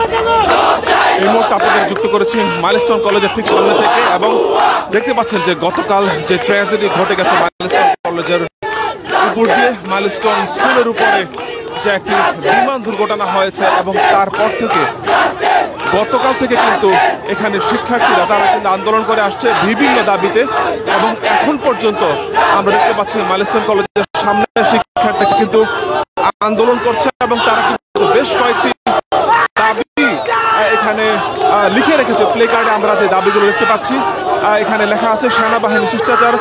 এই মুহূর্তে আপনাদের যুক্ত করেছি মাইলস্টোন কলেজের ঠিক সামনে থেকে এবং দেখতে পাচ্ছেন যে গতকাল যে ট্র্যাজেডি ঘটে গেছে মাইলস্টোন কলেজের উপর দিয়ে, মাইলস্টোন স্কুলের উপরে যে একটি বিমান দুর্ঘটনা হয়েছে এবং তারপর থেকে গতকাল থেকে কিন্তু এখানে শিক্ষার্থীরা তারা কিন্তু আন্দোলন করে আসছে বিভিন্ন দাবিতে এবং এখন পর্যন্ত আমরা দেখতে পাচ্ছি মাইলস্টোন কলেজের সামনে শিক্ষার্থীরা কিন্তু আন্দোলন করছে এবং তারা কিন্তু বেশ কয়েকটি দাবি এখানে লিখে রেখেছে প্লে কার্ডে। আমরা যে দাবিগুলো দেখতে পাচ্ছি এখানে লেখা আছে সেনাবাহিনী শিষ্টাচার,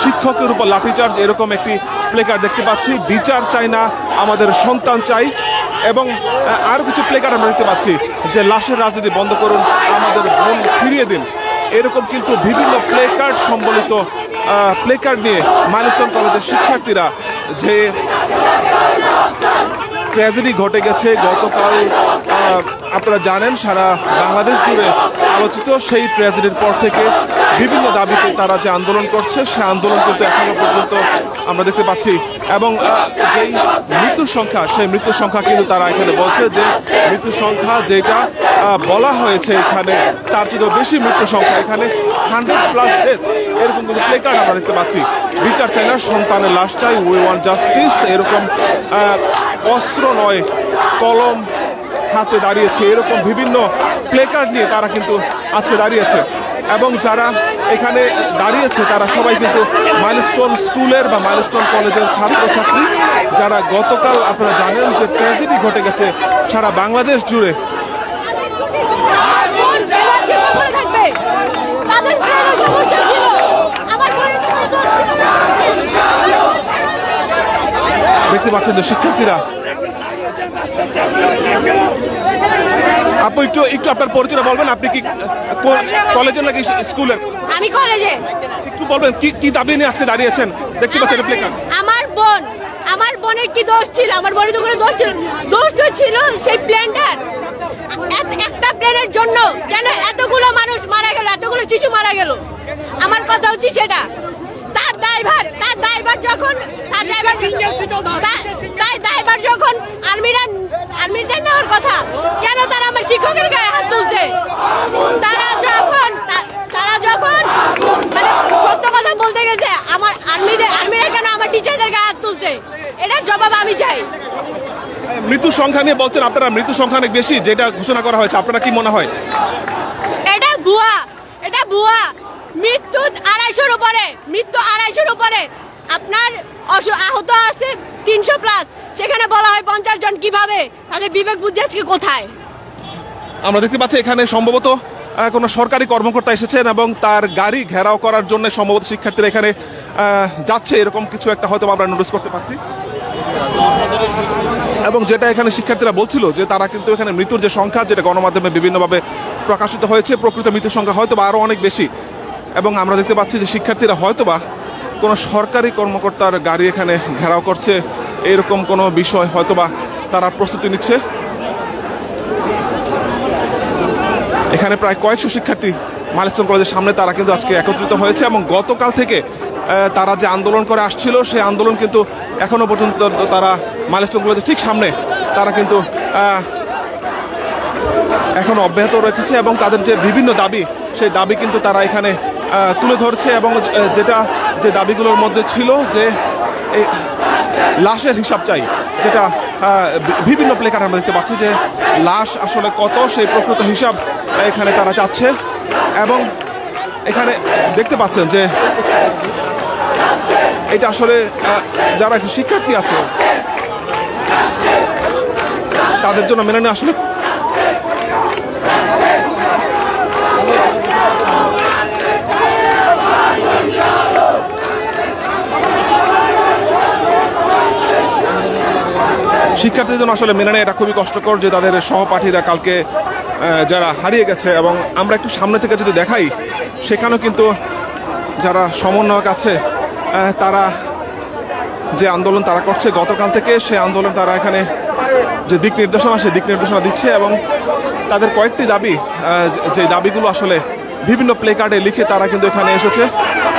শিক্ষকের উপর লাঠিচার্জ, এরকম একটি প্লে কার্ড দেখতে পাচ্ছি। বিচার চাই না, আমাদের সন্তান চাই, এবং আরো কিছু প্লে কার্ড আমরা দেখতে পাচ্ছি যে লাশের রাজনীতি বন্ধ করুন, আমাদের বোন ফিরিয়ে দিন। এরকম কিন্তু বিভিন্ন প্লে কার্ড সম্বলিত প্লে কার্ড নিয়ে মাইলস্টোন কলেজের শিক্ষার্থীরা যে ট্র্যাজেডি ঘটে গেছে গতকাল, আপনারা জানেন সারা বাংলাদেশ জুড়ে আলোচিত সেই ট্র্যাজেডির পর থেকে বিভিন্ন দাবিতে তারা যে আন্দোলন করছে সে আন্দোলন কিন্তু এখনো পর্যন্ত আমরা দেখতে পাচ্ছি। এবং যেই মৃত্যুর সংখ্যা, সেই মৃত্যুর সংখ্যা কিন্তু তারা এখানে বলছে যে মৃত্যুর সংখ্যা যেটা বলা হয়েছে এখানে তার চেয়ে বেশি মৃত্যুর সংখ্যা, এখানে 100+ ডেথ, এরকম কিন্তু প্লে কার্ড আমরা দেখতে পাচ্ছি। বিচার চাই না, সন্তানের লাশ চাই, উই ওয়ান্ট জাস্টিস, এরকম অস্ত্র নয় কলম হাতে দাঁড়িয়েছে, এরকম বিভিন্ন প্লে কার্ড নিয়ে তারা কিন্তু আজকে দাঁড়িয়েছে। এবং যারা এখানে দাঁড়িয়েছে তারা সবাই কিন্তু মাইলস্টোন স্কুলের বা মাইলস্টোন কলেজের ছাত্রছাত্রী, যারা গতকাল আপনারা জানেন যে ট্র্যাজেডি ঘটে গেছে সারা বাংলাদেশ জুড়ে। দেখতে পাচ্ছেন যে শিক্ষার্থীরা। আপু একটু আপনার পরিচয় বলবেন, আপনি কি কলেজের নাকি স্কুলের? আমি কলেজে। একটু বলবেন কি দাবি নিয়ে আজকে দাঁড়িয়েছেন? দেখতে পাচ্ছেন প্লে কার্ড। আমার বোনের কি দোষ ছিল? আমার বোনের তো কোনো দোষ ছিল, দোষ তো ছিল সেই প্লেনটার। একটা প্লেনের জন্য কেন এতগুলো মানুষ মারা গেল, এতগুলো শিশু মারা গেল? আমার কথা হচ্ছে সেটা তার ড্রাইভার যখন আর্মিরা নেওয়ার কথা, কেন তারা আমার শিক্ষকের গায়ে হাত তুলছে? তারা যখন মানে সত্য কথা বলতে গেছে, আমার আর্মিরা কেন আমার টিচারদের গায়ে হাত তুলছে? এটার জবাব আমি চাই। মৃত্যুর সংখ্যা নিয়ে বলছেন আপনারা, মৃত্যুর সংখ্যা অনেক বেশি যেটা ঘোষণা করা হয়েছে, আপনারা কি মনে হয়? এটা ভুয়া। মৃত্যু 250-র উপরে। আপনার আহত আছে 300+, সেখানে বলা হয় 50 জন। কিভাবে? তাদের বিবেক বুদ্ধি আজকে কোথায়? আমরা দেখতে পাচ্ছি এখানে সম্ভবত কোনো সরকারি কর্মকর্তা এসেছেন এবং তার গাড়ি ঘেরাও করার জন্য সম্ভবত শিক্ষার্থীরা এখানে যাচ্ছে, এরকম কিছু একটা হয়তো আমরা নোটিস করতে পারছি। এবং যেটা এখানে শিক্ষার্থীরা বলছিল যে তারা কিন্তু এখানে মৃত্যুর যে সংখ্যা, যেটা গণমাধ্যমে বিভিন্নভাবে প্রকাশিত হয়েছে, প্রকৃত মৃত্যুর সংখ্যা হয়তো বা আরও অনেক বেশি। এবং আমরা দেখতে পাচ্ছি যে শিক্ষার্থীরা হয়তোবা কোনো সরকারি কর্মকর্তার গাড়ি এখানে ঘেরাও করছে, এরকম কোনো বিষয় হয়তোবা তারা প্রস্তুতি নিচ্ছে। এখানে প্রায় কয়েকশো শিক্ষার্থী মাইলস্টোন কলেজের সামনে তারা কিন্তু আজকে একত্রিত হয়েছে এবং গতকাল থেকে তারা যে আন্দোলন করে আসছিল সেই আন্দোলন কিন্তু এখনো পর্যন্ত তারা মাইলস্টোন কলেজের ঠিক সামনে তারা কিন্তু এখনো অব্যাহত রেখেছে এবং তাদের যে বিভিন্ন দাবি, সেই দাবি কিন্তু তারা এখানে তুলে ধরছে। এবং যে দাবিগুলোর মধ্যে ছিল যে এই লাশের হিসাব চাই, যেটা বিভিন্ন প্লে কার্ড আমরা দেখতে পাচ্ছি যে লাশ আসলে কত, সেই প্রকৃত হিসাব এখানে তারা চাচ্ছে। এবং এখানে দেখতে পাচ্ছেন যে এটা আসলে যারা শিক্ষার্থী আছে তাদের জন্য মেনে নেওয়া আসলে শিক্ষার্থীদের জন্য আসলে মেনে নেয় এটা খুবই কষ্টকর যে তাদের সহপাঠীরা কালকে যারা হারিয়ে গেছে। এবং আমরা একটু সামনে থেকে যদি দেখাই, সেখানেও কিন্তু যারা সমন্বয়ক আছে তারা যে আন্দোলন তারা করছে গতকাল থেকে, সেই আন্দোলন তারা এখানে যে দিক নির্দেশনা, সেই দিক নির্দেশনা দিচ্ছে এবং তাদের কয়েকটি দাবি, যে দাবিগুলো আসলে বিভিন্ন প্লে কার্ডে লিখে তারা কিন্তু এখানে এসেছে।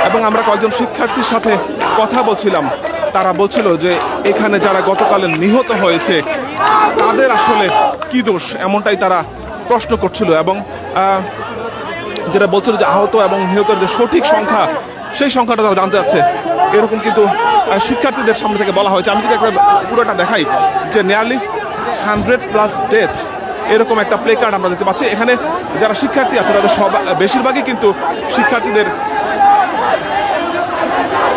এবং আমরা কয়েকজন শিক্ষার্থীর সাথে কথা বলছিলাম, তারা বলছিল যে এখানে যারা গতকালে নিহত হয়েছে তাদের আসলে কি দোষ, এমনটাই তারা প্রশ্ন করছিল এবং যেটা বলছিল যে আহত এবং নিহতের যে সঠিক সংখ্যা সেই সংখ্যাটা তারা জানতে যাচ্ছে, এরকম কিন্তু শিক্ষার্থীদের সামনে থেকে বলা হয়েছে। আমি যদি একটা পুরোটা দেখাই যে নিয়ারলি 100+ ডেথ, এরকম একটা প্লে কার্ড আমরা দেখতে পাচ্ছি। এখানে যারা শিক্ষার্থী আছে তাদের বেশিরভাগই কিন্তু শিক্ষার্থীদের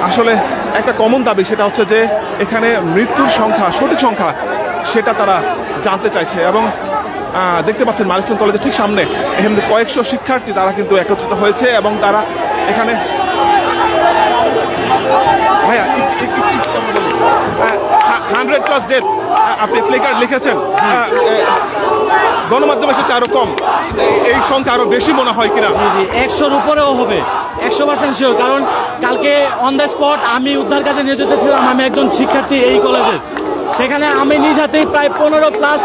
আসলে একটা কমন দাবি, সেটা হচ্ছে যে এখানে মৃত্যুর সংখ্যা, সঠিক সংখ্যা সেটা তারা জানতে চাইছে। এবং দেখতে পাচ্ছেন মাইলস্টোন কলেজের ঠিক সামনে এখানে কয়েকশো শিক্ষার্থী তারা কিন্তু একত্রিত হয়েছে এবং তারা এখানে ভাইয়া 100+ ডেথ আপনি প্লে কার্ড লিখেছেন, গণমাধ্যমে এসেছে আরো কম, এই সংখ্যা আরো বেশি মনে হয় কিনা? 100-র উপরেও হবে, 100% শিওর। কারণ কালকে অন দ্য স্পট আমি উদ্ধার কাজে নিয়োজিত ছিলাম, আমি একজন শিক্ষার্থী এই কলেজের। সেখানে আমি নিজ হাতেই প্রায় 15+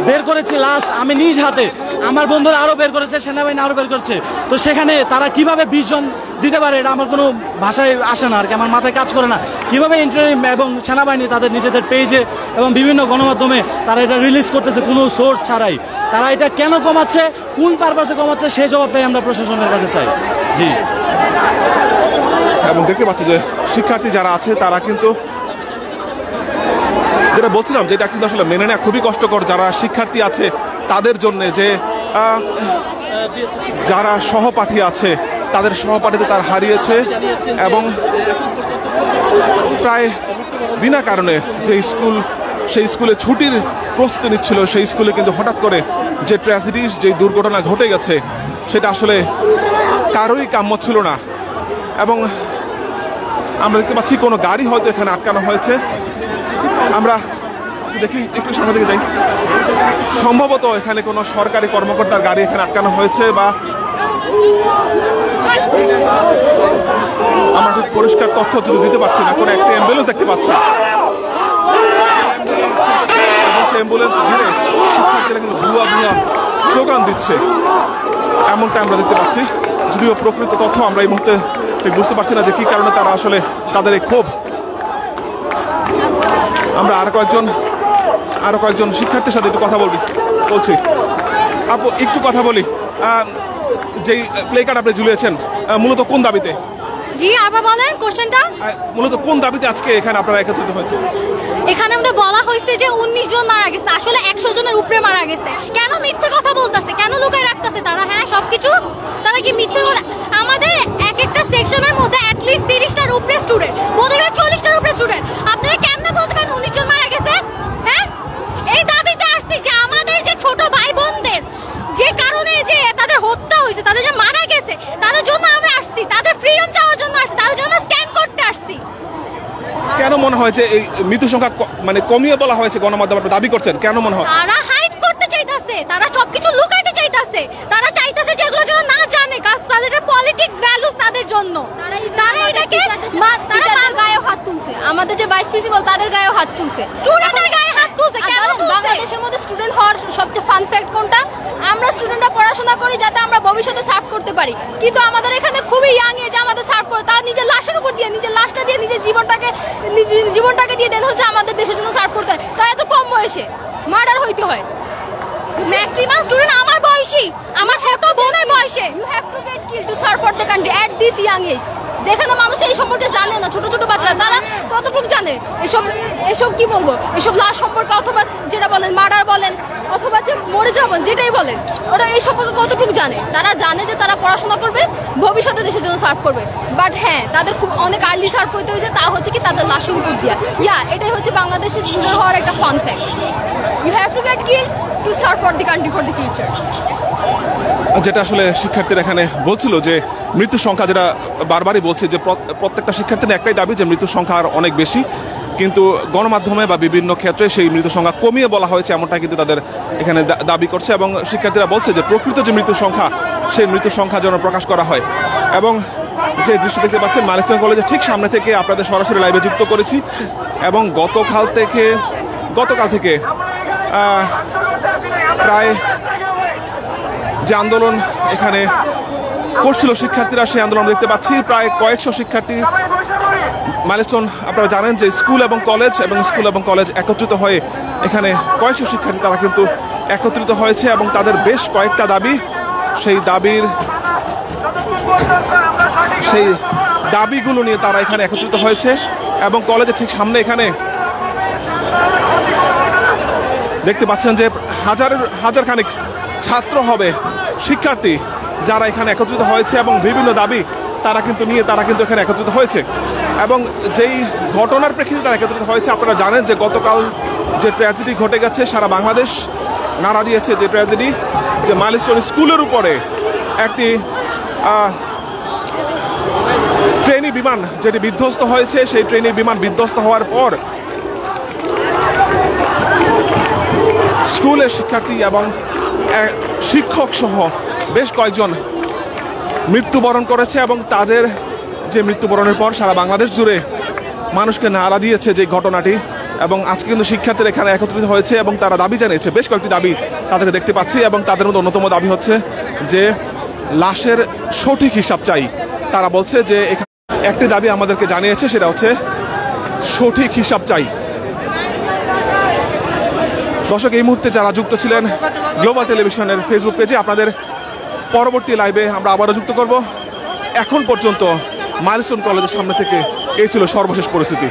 বের করেছি লাশ, আমি নিজ হাতে। আমার বন্ধুরা আরো বের করেছে, সেনাবাহিনী আরো বের করছে। তো সেখানে তারা কিভাবে 20 জন দিতে পারে এটা আমার কোনো ভাষায় আসে না আর কি, আমার মাথায় কাজ করে না। কিভাবে ইন্টারিম এবং সেনাবাহিনী তাদের নিজেদের পেজে এবং বিভিন্ন গণমাধ্যমে তারা এটা রিলিজ করতেছে কোনো সোর্স ছাড়াই, তারা এটা কেন কমাচ্ছে, কোন পারপাসে কমাচ্ছে, সেই জবাবটাই আমরা প্রশাসনের কাছে চাই। জি। এবং দেখতে পাচ্ছি যে শিক্ষার্থী যারা আছে তারা কিন্তু, যেটা বলছিলাম যেটা কিন্তু আসলে মেনে নেওয়া খুবই কষ্টকর যারা শিক্ষার্থী আছে তাদের জন্য, যে যারা সহপাঠী আছে তাদের সহপাঠীতে তার হারিয়েছে এবং প্রায় বিনা কারণে যে স্কুল, সেই স্কুলে ছুটির প্রস্তুতি নিচ্ছিল, সেই স্কুলে কিন্তু হঠাৎ করে যে ট্র্যাজেডি, যে দুর্ঘটনা ঘটে গেছে সেটা আসলে কারোই কাম্য ছিল না। এবং আমরা দেখতে পাচ্ছি কোনো গাড়ি হয়তো এখানে আটকানো হয়েছে, আমরা দেখি একটু সামনে দিকে যাই, সম্ভবত এখানে কোনো সরকারি কর্মকর্তার গাড়ি এখানে আটকানো হয়েছে, বা আমরা ঠিক পরিষ্কার তথ্য যদি দিতে পারছি না। কোনো একটা অ্যাম্বুলেন্স দেখতে পাচ্ছি, অ্যাম্বুলেন্স ঘিরে শিক্ষার্থীরা কিন্তু ভুয়া স্লোগান দিচ্ছে, এমনটা আমরা দেখতে পাচ্ছি। যদিও প্রকৃত তথ্য আমরা এই মুহূর্তে ঠিক বুঝতে পারছি না যে কি কারণে তারা আসলে তাদের এই ক্ষোভ। আমরা আরো কয়েকজন শিক্ষার্থীর সাথে একটু কথা বলছি। আপু একটু কথা বলি, যেই প্লে কার্ড আপনি ঝুলিয়েছেন মূলত কোন দাবিতে? জি, আবার বলেন কোশ্চেনটা। মূলত কোন দাবিতে আজকে এখানে আপনারা একত্রিত হয়েছে? এখানে আমাদের বলা হয়েছে যে 19 জন মারা গেছে, আসলে 100 জনের উপরে মারা গেছে। কেন মিথ্যে কথা বলতেছে, কেন লুকায় রাখতেছে তারা? হ্যাঁ, সবকিছু তারা কি মিথ্যে কথা? আমাদের এক একটা সেকশনের মধ্যে অ্যাটলিস্ট 30টার উপরে স্টুডেন্ট, বোধহয় 40টার উপরে স্টুডেন্ট। আপনারা কেমনে বলতে পারেন 19 জন মারা গেছে? হ্যাঁ, এই দাবিতে আসছি যে আমাদের যে ছোট ভাই বোনদের যে কারণে যে তাদের হত্যা হয়েছে, তাদের যে মারা গেছে, তাদের জন্য আমরা আসছি, তাদের ফ্রিডম চাওয়ার জন্য আসছি, তাদের জন্য স্ট্যান্ড করতে আসছি। কেন মনে হয় যে এই মৃত্যু সংখ্যা মানে কমিয়ে বলা হয়েছে গণমাধ্যমে দাবি করছেন, কেন মনে হয়? তারা হাইড করতে চাইতেছে, তারা সবকিছু লুকাইতে চাইতেছে, তারা চাইতেছে যে এগুলো যেন না জানে, কারণ তাদের পলিটিক্স ভ্যালুস তাদের জন্য। তারা এটাকে তারা গায়ে হাত তুলছে, আমাদের যে ভাইস প্রিন্সিপাল তাদের গায়ে হাত তুলছে, স্টুডেন্টের গায়ে হাত তুলছে। কেন তুলছে? বাংলাদেশের মধ্যে স্টুডেন্ট হওয়ার সবচেয়ে ফান ফ্যাক্ট কোনটা? আমরা স্টুডেন্টরা পড়াশোনা করি যাতে আমরা ভবিষ্যতে সার্ভ করতে পারি, কিন্তু আমাদের এখানে খুবই ইয়াং এজে আমাদের সার্ভ করে, তারা নিজের লাশের উপর দিয়ে, নিজের লাশটা দিয়ে, নিজের জীবনটাকে দিয়ে দেন হচ্ছে আমাদের দেশের জন্য সার্ভ করতে হয়। তাই এত কম বয়সে মার্ডার হইতে হয়। ম্যাক্সিমাম স্টুডেন্ট আমার বয়সী, আমার ছোট বোনের বয়সে। You have to get kill to serve for the country at this young age. যেখানে মানুষ এই সম্পর্কে জানে না, ছোট ছোট বাচ্চারা, তারা কতটুকু জানে এসব কি বলবো, এসব লাশ সম্পর্কে, অথবা যেটা বলেন মার্ডার বলেন, অথবা যে মরে যাবেন যেটাই বলেন, ওরা এই সম্পর্কে কতটুকু জানে? তারা জানে যে তারা পড়াশোনা করবে, ভবিষ্যতে দেশের জন্য সার্ভ করবে, বাট হ্যাঁ তাদের খুব অনেক আর্লি সার্ভ করতে হয়েছে, তা হচ্ছে কি তাদের লাশের উপর দিয়া। এটাই হচ্ছে বাংলাদেশের স্টুডেন্ট হওয়ার একটা fun fact. You have to get kill to serve for the country for the future. যেটা আসলে শিক্ষার্থীরা এখানে বলছিল যে মৃত্যুর সংখ্যা, যেটা বারবারই বলছে যে প্রত্যেকটা শিক্ষার্থীর একটাই দাবি যে মৃত্যুর সংখ্যা আর অনেক বেশি, কিন্তু গণমাধ্যমে বা বিভিন্ন ক্ষেত্রে সেই মৃত্যুর সংখ্যা কমিয়ে বলা হয়েছে, এমনটা কিন্তু তাদের এখানে দাবি করছে। এবং শিক্ষার্থীরা বলছে যে প্রকৃত যে মৃত্যুর সংখ্যা, সেই মৃত্যুর সংখ্যা যেন প্রকাশ করা হয়। এবং যে দৃশ্য দেখতে পাচ্ছেন মাইলস্টোন কলেজের ঠিক সামনে থেকে আপনাদের সরাসরি লাইভে যুক্ত করেছি। এবং গতকাল থেকে প্রায় যে আন্দোলন এখানে করছিল শিক্ষার্থীরা, সেই আন্দোলন দেখতে পাচ্ছি প্রায় কয়েকশো শিক্ষার্থী। মাইলস্টোন আপনারা জানেন যে স্কুল এবং কলেজ একত্রিত হয়ে এখানে কয়েকশো শিক্ষার্থী তারা কিন্তু একত্রিত হয়েছে এবং তাদের বেশ কয়েকটা দাবি, সেই দাবিগুলো নিয়ে তারা এখানে একত্রিত হয়েছে এবং কলেজের ঠিক সামনে এখানে দেখতে পাচ্ছেন যে হাজার খানিক ছাত্র হবে, শিক্ষার্থী যারা এখানে একত্রিত হয়েছে এবং বিভিন্ন দাবি তারা কিন্তু এখানে একত্রিত হয়েছে। এবং যেই ঘটনার প্রেক্ষিতে তারা একত্রিত হয়েছে, আপনারা জানেন যে গতকাল যে ট্র্যাজেডি ঘটে গেছে, সারা বাংলাদেশ নাড়া দিয়েছে যে ট্র্যাজেডি, যে মাইলস্টোন স্কুলের উপরে একটি ট্রেনি বিমান যেটি বিধ্বস্ত হয়েছে। সেই ট্রেনি বিমান বিধ্বস্ত হওয়ার পর স্কুলের শিক্ষার্থী এবং শিক্ষক সহ বেশ কয়েকজন মৃত্যুবরণ করেছে এবং তাদের যে মৃত্যুবরণের পর সারা বাংলাদেশ জুড়ে মানুষকে নাড়া দিয়েছে যে ঘটনাটি। এবং আজকে কিন্তু শিক্ষার্থীরা এখানে একত্রিত হয়েছে এবং তারা দাবি জানিয়েছে, বেশ কয়েকটি দাবি তাদেরকে দেখতে পাচ্ছি এবং তাদের মধ্যে অন্যতম দাবি হচ্ছে যে লাশের সঠিক হিসাব চাই। তারা বলছে যে একটি দাবি আমাদেরকে জানিয়েছে, সেটা হচ্ছে সঠিক হিসাব চাই। দর্শক, এই মুহূর্তে যারা যুক্ত ছিলেন গ্লোবাল টেলিভিশনের ফেসবুক পেজে, আপনাদের পরবর্তী লাইভে আমরা আবারও যুক্ত করব। এখন পর্যন্ত মাইলস্টোন কলেজের সামনে থেকে এই ছিল সর্বশেষ পরিস্থিতি।